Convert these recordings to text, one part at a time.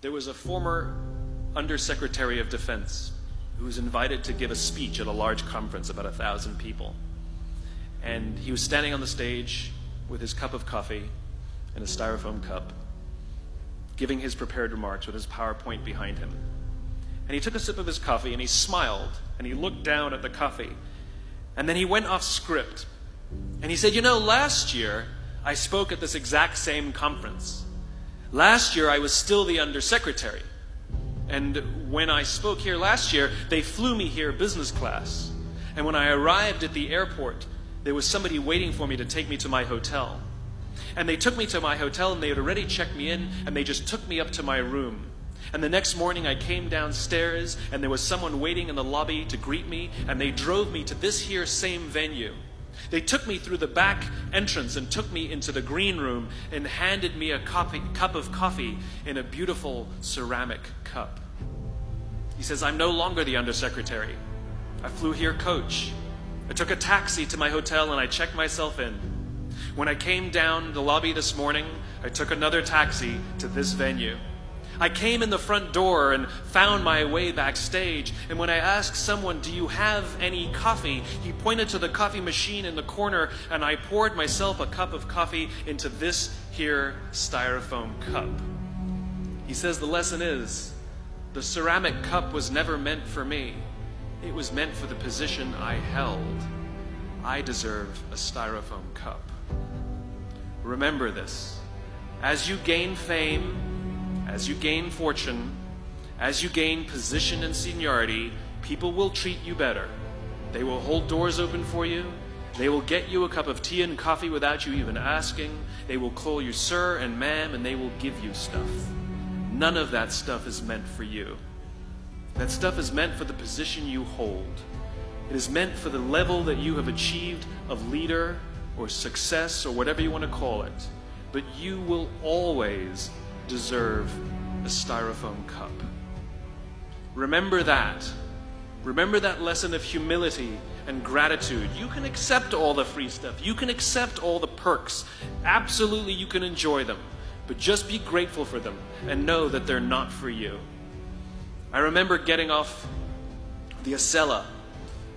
there was a former Undersecretary of Defense who was invited to give a speech at a large conference, about 1,000 people. And he was standing on the stage with his cup of coffee in a styrofoam cup, giving his prepared remarks with his PowerPoint behind him. And he took a sip of his coffee and he smiled and he looked down at the coffee. And then he went off script. And he said, "You know, last year I spoke at this exact same conference. Last year I was still the undersecretary. And when I spoke here last year, they flew me here business class. And when I arrived at the airport, there was somebody waiting for me to take me to my hotel. And they took me to my hotel and they had already checked me in and they just took me up to my room. And the next morning I came downstairs and there was someone waiting in the lobby to greet me and they drove me to this here same venue. They took me through the back entrance and took me into the green room and handed me a cup of coffee in a beautiful ceramic cup." He says, "I'm no longer the undersecretary. I flew here coach. I took a taxi to my hotel and I checked myself in. When I came down the lobby this morning, I took another taxi to this venue. I came in the front door and found my way backstage, and when I asked someone, 'Do you have any coffee?' he pointed to the coffee machine in the corner, and I poured myself a cup of coffee into this here styrofoam cup." He says the lesson is, the ceramic cup was never meant for me. It was meant for the position I held. I deserve a styrofoam cup. Remember this. As you gain fame, as you gain fortune, as you gain position and seniority, people will treat you better. They will hold doors open for you. They will get you a cup of tea and coffee without you even asking. They will call you sir and ma'am, and they will give you stuff. None of that stuff is meant for you. That stuff is meant for the position you hold. It is meant for the level that you have achieved of leader or success or whatever you want to call it. But you will always deserve a styrofoam cup. Remember that. Remember that lesson of humility and gratitude. You can accept all the free stuff. You can accept all the perks. Absolutely, you can enjoy them. But just be grateful for them and know that they're not for you. I remember getting off the Acela.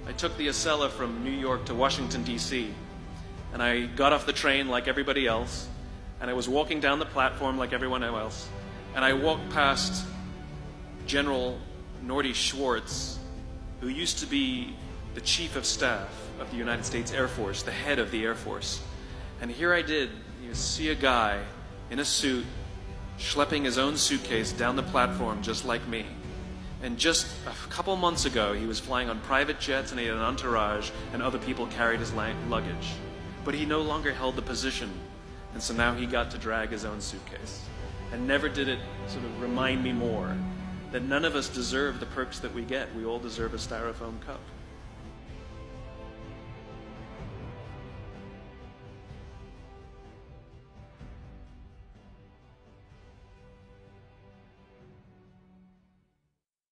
I took the Acela from New York to Washington, D.C. And I got off the train like everybody else. And I was walking down the platform like everyone else. And I walked past General Norty Schwartz, who used to be the Chief of Staff of the United States Air Force, the head of the Air Force. And here I did, see a guy in a suit schlepping his own suitcase down the platform just like me. And just a couple months ago, he was flying on private jets and he had an entourage and other people carried his luggage. But he no longer held the position. And so now he got to drag his own suitcase. And never did it sort of remind me more that none of us deserve the perks that we get. We all deserve a styrofoam cup.